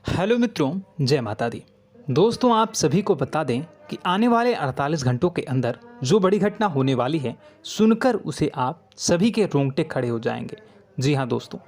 Hello मित्रों, जय माता दी। दोस्तों, आप सभी को बता दें कि आने वाले 48 घंटों के अंदर जो बड़ी घटना होने वाली है, सुनकर उसे आप सभी के रोंगटे खड़े हो जाएंगे। जी हाँ दोस्तों,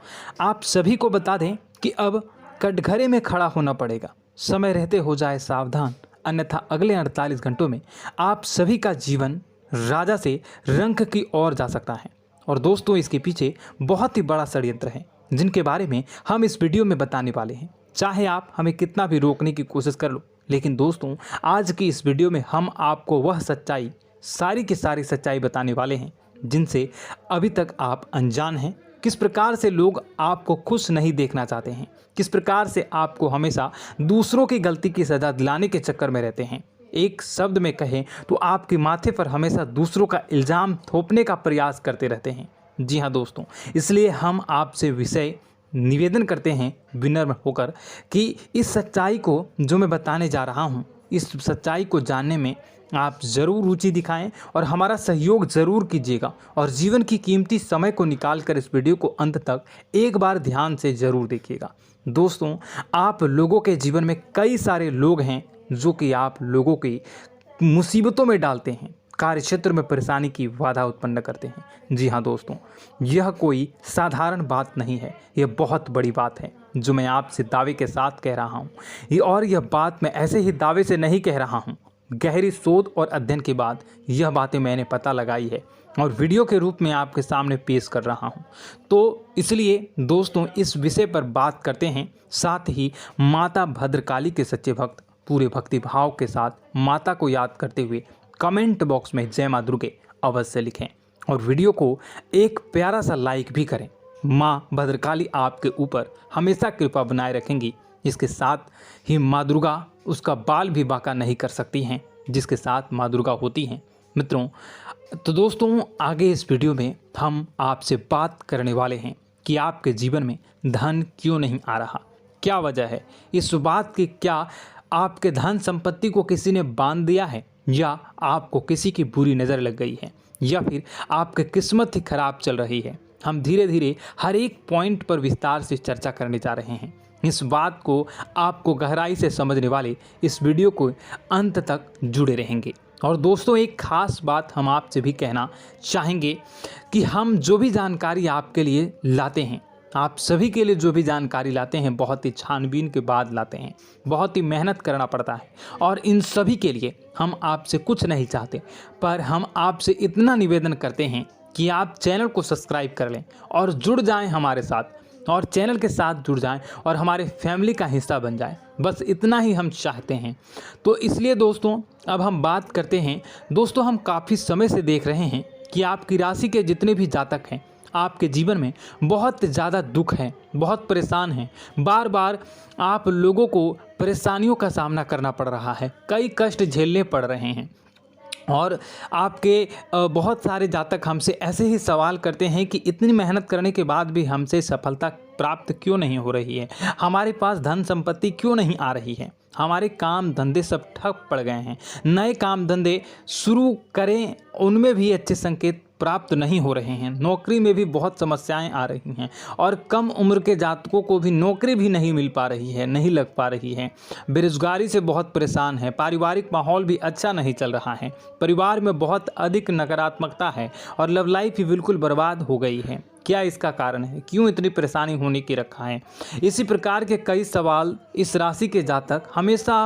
आप सभी को बता दें कि अब कटघरे में खड़ा होना पड़ेगा। समय रहते हो जाए सावधान, अन्यथा अगले 48 घंटों में आप सभी का जीवन राजा से रंक की ओर जा सकता है। और दोस्तों, इसके पीछे बहुत ही बड़ा षड्यंत्र है, जिनके बारे में हम इस वीडियो में बताने वाले हैं। चाहे आप हमें कितना भी रोकने की कोशिश कर लो, लेकिन दोस्तों, आज की इस वीडियो में हम आपको वह सच्चाई, सारी की सारी सच्चाई बताने वाले हैं जिनसे अभी तक आप अनजान हैं। किस प्रकार से लोग आपको खुश नहीं देखना चाहते हैं, किस प्रकार से आपको हमेशा दूसरों की गलती की सज़ा दिलाने के चक्कर में रहते हैं। एक शब्द में कहें तो आपके माथे पर हमेशा दूसरों का इल्ज़ाम थोपने का प्रयास करते रहते हैं। जी हाँ दोस्तों, इसलिए हम आपसे विषय निवेदन करते हैं विनम्र होकर कि इस सच्चाई को जो मैं बताने जा रहा हूँ, इस सच्चाई को जानने में आप ज़रूर रुचि दिखाएं और हमारा सहयोग ज़रूर कीजिएगा। और जीवन की कीमती समय को निकाल कर इस वीडियो को अंत तक एक बार ध्यान से ज़रूर देखिएगा। दोस्तों, आप लोगों के जीवन में कई सारे लोग हैं जो कि आप लोगों की मुसीबतों में डालते हैं, कार्य क्षेत्र में परेशानी की बाधा उत्पन्न करते हैं। जी हाँ दोस्तों, यह कोई साधारण बात नहीं है, यह बहुत बड़ी बात है जो मैं आपसे दावे के साथ कह रहा हूँ। और यह बात मैं ऐसे ही दावे से नहीं कह रहा हूँ, गहरी शोध और अध्ययन के बाद यह बातें मैंने पता लगाई है और वीडियो के रूप में आपके सामने पेश कर रहा हूँ। तो इसलिए दोस्तों, इस विषय पर बात करते हैं। साथ ही माता भद्रकाली के सच्चे भक्त पूरे भक्ति भाव के साथ माता को याद करते हुए कमेंट बॉक्स में जय मां दुर्गे अवश्य लिखें और वीडियो को एक प्यारा सा लाइक भी करें। माँ भद्रकाली आपके ऊपर हमेशा कृपा बनाए रखेंगी। इसके साथ ही माँ दुर्गा उसका बाल भी बांका नहीं कर सकती हैं, जिसके साथ माँ दुर्गा होती हैं। मित्रों, तो दोस्तों, आगे इस वीडियो में हम आपसे बात करने वाले हैं कि आपके जीवन में धन क्यों नहीं आ रहा, क्या वजह है इस बात की। क्या आपके धन संपत्ति को किसी ने बांध दिया है, या आपको किसी की बुरी नज़र लग गई है, या फिर आपकी किस्मत ही खराब चल रही है। हम धीरे धीरे हर एक पॉइंट पर विस्तार से चर्चा करने जा रहे हैं। इस बात को आपको गहराई से समझने वाले इस वीडियो को अंत तक जुड़े रहेंगे। और दोस्तों, एक खास बात हम आपसे भी कहना चाहेंगे कि हम जो भी जानकारी आपके लिए लाते हैं, आप सभी के लिए जो भी जानकारी लाते हैं, बहुत ही छानबीन के बाद लाते हैं, बहुत ही मेहनत करना पड़ता है। और इन सभी के लिए हम आपसे कुछ नहीं चाहते, पर हम आपसे इतना निवेदन करते हैं कि आप चैनल को सब्सक्राइब कर लें और जुड़ जाएं हमारे साथ, और चैनल के साथ जुड़ जाएं और हमारे फैमिली का हिस्सा बन जाएं। बस इतना ही हम चाहते हैं। तो इसलिए दोस्तों, अब हम बात करते हैं। दोस्तों, हम काफ़ी समय से देख रहे हैं कि आपकी राशि के जितने भी जातक हैं, आपके जीवन में बहुत ज़्यादा दुख है, बहुत परेशान हैं। बार बार आप लोगों को परेशानियों का सामना करना पड़ रहा है, कई कष्ट झेलने पड़ रहे हैं। और आपके बहुत सारे जातक हमसे ऐसे ही सवाल करते हैं कि इतनी मेहनत करने के बाद भी हमसे सफलता प्राप्त क्यों नहीं हो रही है, हमारे पास धन संपत्ति क्यों नहीं आ रही है, हमारे काम धंधे सब ठप पड़ गए हैं, नए काम धंधे शुरू करें उनमें भी अच्छे संकेत प्राप्त नहीं हो रहे हैं, नौकरी में भी बहुत समस्याएं आ रही हैं, और कम उम्र के जातकों को भी नौकरी भी नहीं मिल पा रही है, नहीं लग पा रही है, बेरोजगारी से बहुत परेशान है, पारिवारिक माहौल भी अच्छा नहीं चल रहा है, परिवार में बहुत अधिक नकारात्मकता है और लव लाइफ भी बिल्कुल बर्बाद हो गई है। क्या इसका कारण है, क्यों इतनी परेशानी होने की रखा है? इसी प्रकार के कई सवाल इस राशि के जातक हमेशा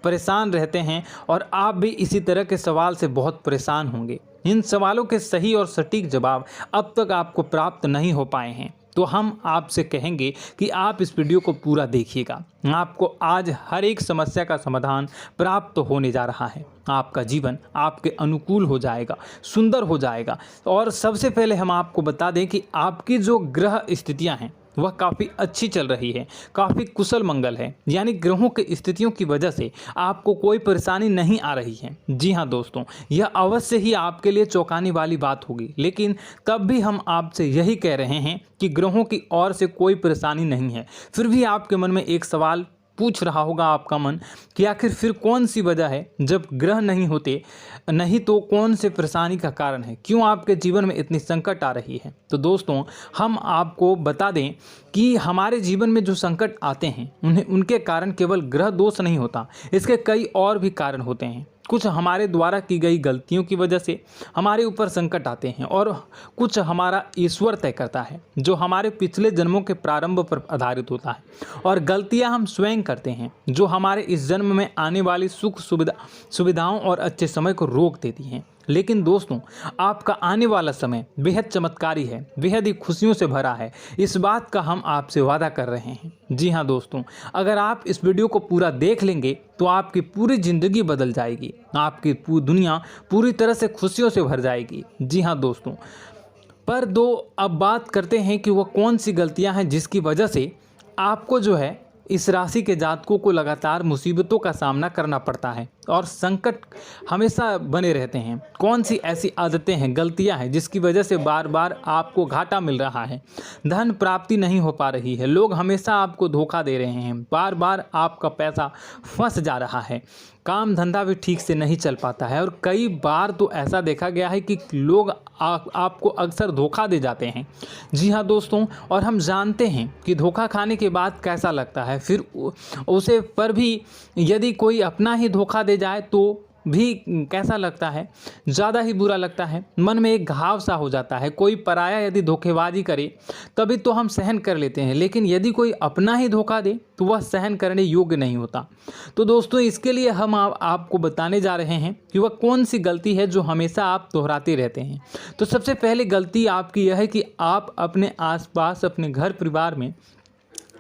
परेशान रहते हैं, और आप भी इसी तरह के सवाल से बहुत परेशान होंगे। इन सवालों के सही और सटीक जवाब अब तक आपको प्राप्त नहीं हो पाए हैं, तो हम आपसे कहेंगे कि आप इस वीडियो को पूरा देखिएगा। आपको आज हर एक समस्या का समाधान प्राप्त होने जा रहा है। आपका जीवन आपके अनुकूल हो जाएगा, सुंदर हो जाएगा। और सबसे पहले हम आपको बता दें कि आपकी जो ग्रह स्थितियां हैं वह काफ़ी अच्छी चल रही है, काफ़ी कुशल मंगल है, यानी ग्रहों की स्थितियों की वजह से आपको कोई परेशानी नहीं आ रही है। जी हाँ दोस्तों, यह अवश्य ही आपके लिए चौंकाने वाली बात होगी, लेकिन तब भी हम आपसे यही कह रहे हैं कि ग्रहों की ओर से कोई परेशानी नहीं है। फिर भी आपके मन में एक सवाल पूछ रहा होगा आपका मन कि आखिर फिर कौन सी वजह है, जब ग्रह नहीं होते नहीं तो कौन से परेशानी का कारण है, क्यों आपके जीवन में इतनी संकट आ रही है। तो दोस्तों हम आपको बता दें कि हमारे जीवन में जो संकट आते हैं उनके कारण केवल ग्रह दोष नहीं होता, इसके कई और भी कारण होते हैं। कुछ हमारे द्वारा की गई गलतियों की वजह से हमारे ऊपर संकट आते हैं और कुछ हमारा ईश्वर तय करता है, जो हमारे पिछले जन्मों के प्रारंभ पर आधारित होता है। और गलतियां हम स्वयं करते हैं, जो हमारे इस जन्म में आने वाली सुख सुविधाओं और अच्छे समय को रोक देती हैं। लेकिन दोस्तों आपका आने वाला समय बेहद चमत्कारी है, बेहद ही खुशियों से भरा है, इस बात का हम आपसे वादा कर रहे हैं। जी हाँ दोस्तों, अगर आप इस वीडियो को पूरा देख लेंगे तो आपकी पूरी ज़िंदगी बदल जाएगी, आपकी दुनिया पूरी तरह से खुशियों से भर जाएगी। जी हाँ दोस्तों, पर अब बात करते हैं कि वह कौन सी गलतियां हैं जिसकी वजह से आपको जो है इस राशि के जातकों को लगातार मुसीबतों का सामना करना पड़ता है और संकट हमेशा बने रहते हैं। कौन सी ऐसी आदतें हैं, गलतियां हैं जिसकी वजह से बार बार आपको घाटा मिल रहा है, धन प्राप्ति नहीं हो पा रही है, लोग हमेशा आपको धोखा दे रहे हैं, बार बार आपका पैसा फंस जा रहा है, काम धंधा भी ठीक से नहीं चल पाता है और कई बार तो ऐसा देखा गया है कि लोग आपको अक्सर धोखा दे जाते हैं। जी हाँ दोस्तों, और हम जानते हैं कि धोखा खाने के बाद कैसा लगता है, फिर उसे पर भी यदि कोई अपना ही धोखा दे जाए तो भी कैसा लगता है, ज़्यादा ही बुरा लगता है, मन में एक घाव सा हो जाता है। कोई पराया यदि धोखेबाजी करे तभी तो हम सहन कर लेते हैं, लेकिन यदि कोई अपना ही धोखा दे तो वह सहन करने योग्य नहीं होता। तो दोस्तों इसके लिए हम आपको बताने जा रहे हैं कि वह कौन सी गलती है जो हमेशा आप दोहराते रहते हैं। तो सबसे पहले गलती आपकी यह है कि आप अपने आसपास, अपने घर परिवार में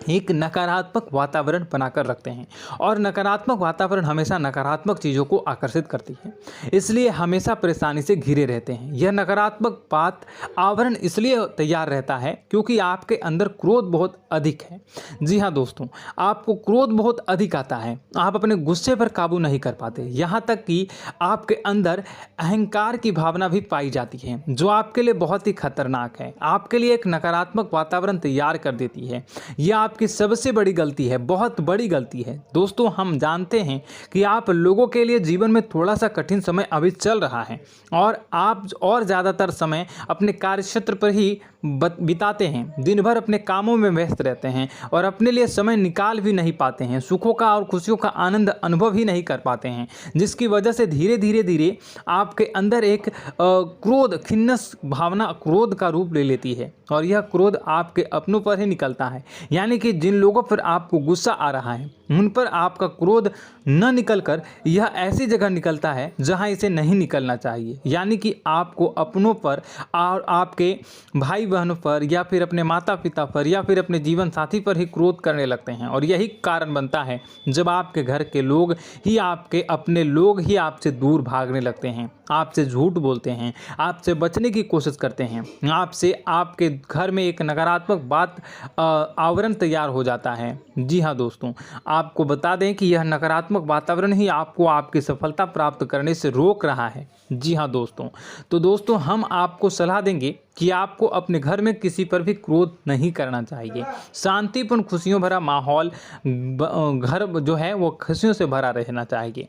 एक नकारात्मक वातावरण बनाकर रखते हैं और नकारात्मक वातावरण हमेशा नकारात्मक चीज़ों को आकर्षित करती है, इसलिए हमेशा परेशानी से घिरे रहते हैं। यह नकारात्मक आवरण इसलिए तैयार रहता है क्योंकि आपके अंदर क्रोध बहुत अधिक है। जी हाँ दोस्तों, आपको क्रोध बहुत अधिक आता है, आप अपने गुस्से पर काबू नहीं कर पाते, यहाँ तक कि आपके अंदर अहंकार की भावना भी पाई जाती है, जो आपके लिए बहुत ही खतरनाक है, आपके लिए एक नकारात्मक वातावरण तैयार कर देती है। यह आपकी सबसे बड़ी गलती है, बहुत बड़ी गलती है। दोस्तों हम जानते हैं कि आप लोगों के लिए जीवन में थोड़ा सा कठिन समय अभी चल रहा है और आप और ज़्यादातर समय अपने कार्यक्षेत्र पर ही बिताते हैं, दिन भर अपने कामों में व्यस्त रहते हैं और अपने लिए समय निकाल भी नहीं पाते हैं, सुखों का और खुशियों का आनंद अनुभव ही नहीं कर पाते हैं, जिसकी वजह से धीरे धीरे आपके अंदर एक क्रोध, खिन्नस भावना क्रोध का रूप ले लेती है और यह क्रोध आपके अपनों पर ही निकलता है। यानी कि जिन लोगों पर आपको गुस्सा आ रहा है उन पर आपका क्रोध न निकलकर यह ऐसी जगह निकलता है जहां इसे नहीं निकलना चाहिए। यानी कि आपको अपनों पर और आपके भाई बहनों पर या फिर अपने माता पिता पर या फिर अपने जीवन साथी पर ही क्रोध करने लगते हैं और यही कारण बनता है जब आपके घर के लोग ही, आपके अपने लोग ही आपसे दूर भागने लगते हैं, आपसे झूठ बोलते हैं, आपसे बचने की कोशिश करते हैं, आपसे आपके घर में एक नकारात्मक आवरण तैयार हो जाता है। जी हाँ दोस्तों, आपको बता दें कि यह नकारात्मक वातावरण ही आपको आपकी सफलता प्राप्त करने से रोक रहा है। जी हाँ दोस्तों, तो दोस्तों हम आपको सलाह देंगे कि आपको अपने घर में किसी पर भी क्रोध नहीं करना चाहिए। शांतिपूर्ण खुशियों भरा माहौल, घर जो है वो खुशियों से भरा रहना चाहिए।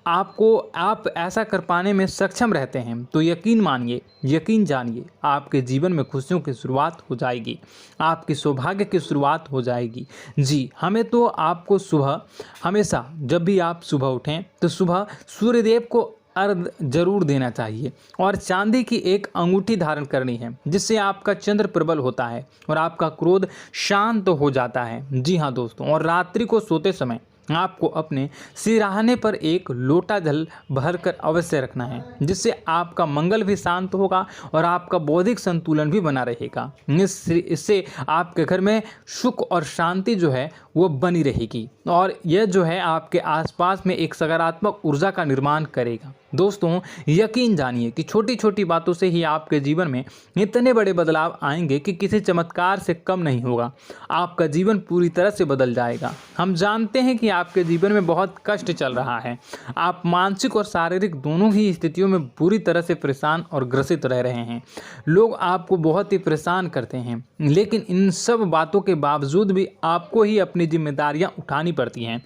आप ऐसा कर पाने में सक्षम रहते हैं तो यकीन मानिए, यकीन जानिए, आपके जीवन में खुशियों की शुरुआत हो जाएगी, आपकी सौभाग्य की शुरुआत हो जाएगी। जी, हमें तो आपको सुबह, हमेशा जब भी आप सुबह उठें तो सुबह सूर्यदेव को अर्घ जरूर देना चाहिए और चांदी की एक अंगूठी धारण करनी है, जिससे आपका चंद्र प्रबल होता है और आपका क्रोध शांत हो जाता है। जी हाँ दोस्तों, और रात्रि को सोते समय आपको अपने सिरहाने पर एक लोटा जल भरकर अवश्य रखना है, जिससे आपका मंगल भी शांत होगा और आपका बौद्धिक संतुलन भी बना रहेगा। इससे आपके घर में सुख और शांति जो है वो बनी रहेगी और यह जो है आपके आसपास में एक सकारात्मक ऊर्जा का निर्माण करेगा। दोस्तों यकीन जानिए कि छोटी छोटी बातों से ही आपके जीवन में इतने बड़े बदलाव आएंगे कि किसी चमत्कार से कम नहीं होगा, आपका जीवन पूरी तरह से बदल जाएगा। हम जानते हैं कि आपके जीवन में बहुत कष्ट चल रहा है। आप मानसिक और शारीरिक दोनों ही स्थितियों में बुरी तरह से परेशान और ग्रसित रह रहे हैं। लोग आपको बहुत ही परेशान करते हैं, लेकिन इन सब बातों के बावजूद भी आपको ही अपनी जिम्मेदारियां उठानी पड़ती हैं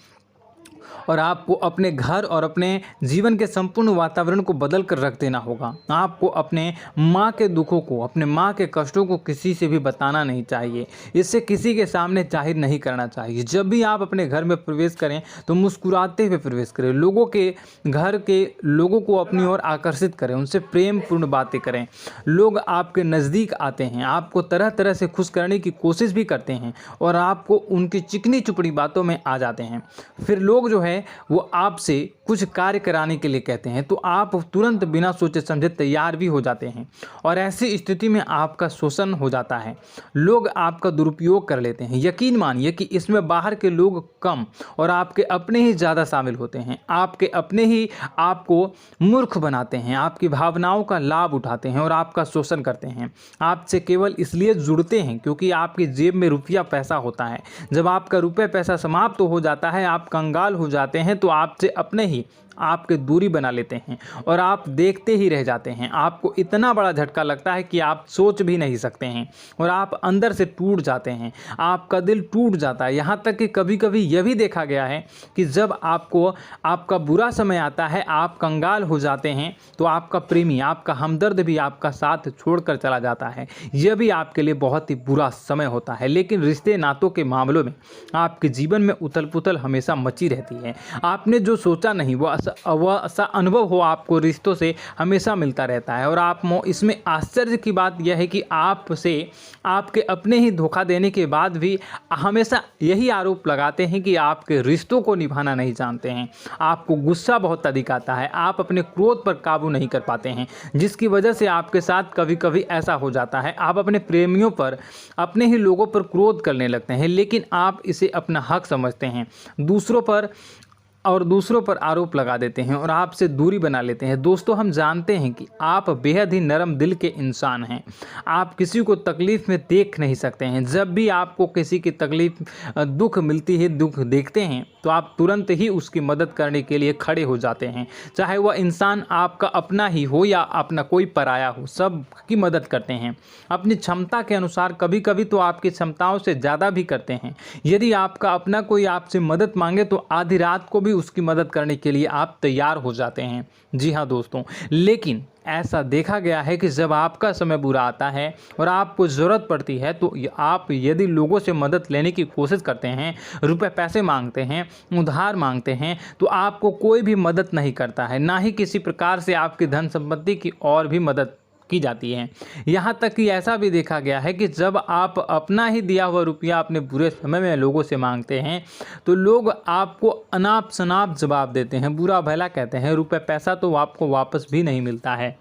और आपको अपने घर और अपने जीवन के संपूर्ण वातावरण को बदल कर रख देना होगा। आपको अपने माँ के दुखों को, अपने माँ के कष्टों को किसी से भी बताना नहीं चाहिए। इससे किसी के सामने जाहिर नहीं करना चाहिए। जब भी आप अपने घर में प्रवेश करें तो मुस्कुराते हुए प्रवेश करें। लोगों के घर के लोगों को अपनी ओर आकर्षित करें, उनसे प्रेमपूर्ण बातें करें। लोग आपके नज़दीक आते हैं, आपको तरह तरह से खुश करने की कोशिश भी करते हैं और आपको उनकी चिकनी चुपड़ी बातों में आ जाते हैं। फिर लोग जो है वो आपसे कुछ कार्य कराने के लिए कहते हैं तो आप तुरंत बिना सोचे समझे तैयार भी हो जाते हैं और ऐसी स्थिति में आपका शोषण हो जाता है। लोग आपका दुरुपयोग कर लेते हैं। यकीन मानिए कि इसमें बाहर के लोग कम और आपके अपने ही ज़्यादा शामिल होते हैं। आपके अपने ही आपको मूर्ख बनाते हैं, आपकी भावनाओं का लाभ उठाते हैं और आपका शोषण करते हैं। आपसे केवल इसलिए जुड़ते हैं क्योंकि आपकी जेब में रुपया पैसा होता है। जब आपका रुपया पैसा समाप्त हो जाता है, आप कंगाल हो जाते हैं तो आपसे अपने ही आपके दूरी बना लेते हैं और आप देखते ही रह जाते हैं। आपको इतना बड़ा झटका लगता है कि आप सोच भी नहीं सकते हैं और आप अंदर से टूट जाते हैं। आपका दिल टूट जाता है। यहाँ तक कि कभी कभी यह भी देखा गया है कि जब आपको आपका बुरा समय आता है, आप कंगाल हो जाते हैं तो आपका प्रेमी, आपका हमदर्द भी आपका साथ छोड़कर चला जाता है। यह भी आपके लिए बहुत ही बुरा समय होता है। लेकिन रिश्ते नातों के मामलों में आपके जीवन में उथल पुथल हमेशा मची रहती है। आपने जो सोचा नहीं वह ऐसा अनुभव हो आपको रिश्तों से हमेशा मिलता रहता है। और आप इसमें आश्चर्य की बात यह है कि आपसे आपके अपने ही धोखा देने के बाद भी हमेशा यही आरोप लगाते हैं कि आपके रिश्तों को निभाना नहीं जानते हैं। आपको गुस्सा बहुत अधिक आता है, आप अपने क्रोध पर काबू नहीं कर पाते हैं, जिसकी वजह से आपके साथ कभी कभी ऐसा हो जाता है आप अपने प्रेमियों पर, अपने ही लोगों पर क्रोध करने लगते हैं। लेकिन आप इसे अपना हक समझते हैं, दूसरों पर आरोप लगा देते हैं और आपसे दूरी बना लेते हैं। दोस्तों, हम जानते हैं कि आप बेहद ही नरम दिल के इंसान हैं। आप किसी को तकलीफ़ में देख नहीं सकते हैं। जब भी आपको किसी की तकलीफ़, दुख मिलती है, दुख देखते हैं तो आप तुरंत ही उसकी मदद करने के लिए खड़े हो जाते हैं। चाहे वह इंसान आपका अपना ही हो या अपना कोई पराया हो, सब की मदद करते हैं अपनी क्षमता के अनुसार। कभी कभी तो आपकी क्षमताओं से ज़्यादा भी करते हैं। यदि आपका अपना कोई आपसे मदद मांगे तो आधी रात को भी उसकी मदद करने के लिए आप तैयार हो जाते हैं। जी हाँ दोस्तों, लेकिन ऐसा देखा गया है कि जब आपका समय बुरा आता है और आपको ज़रूरत पड़ती है तो आप यदि लोगों से मदद लेने की कोशिश करते हैं, रुपए पैसे मांगते हैं, उधार मांगते हैं, तो आपको कोई भी मदद नहीं करता है। ना ही किसी प्रकार से आपकी धन संपत्ति की और भी मदद की जाती है। यहाँ तक कि ऐसा भी देखा गया है कि जब आप अपना ही दिया हुआ रुपया अपने बुरे समय में लोगों से मांगते हैं तो लोग आपको अनाप शनाप जवाब देते हैं, बुरा भला कहते हैं। रुपये पैसा तो आपको वापस भी नहीं मिलता है।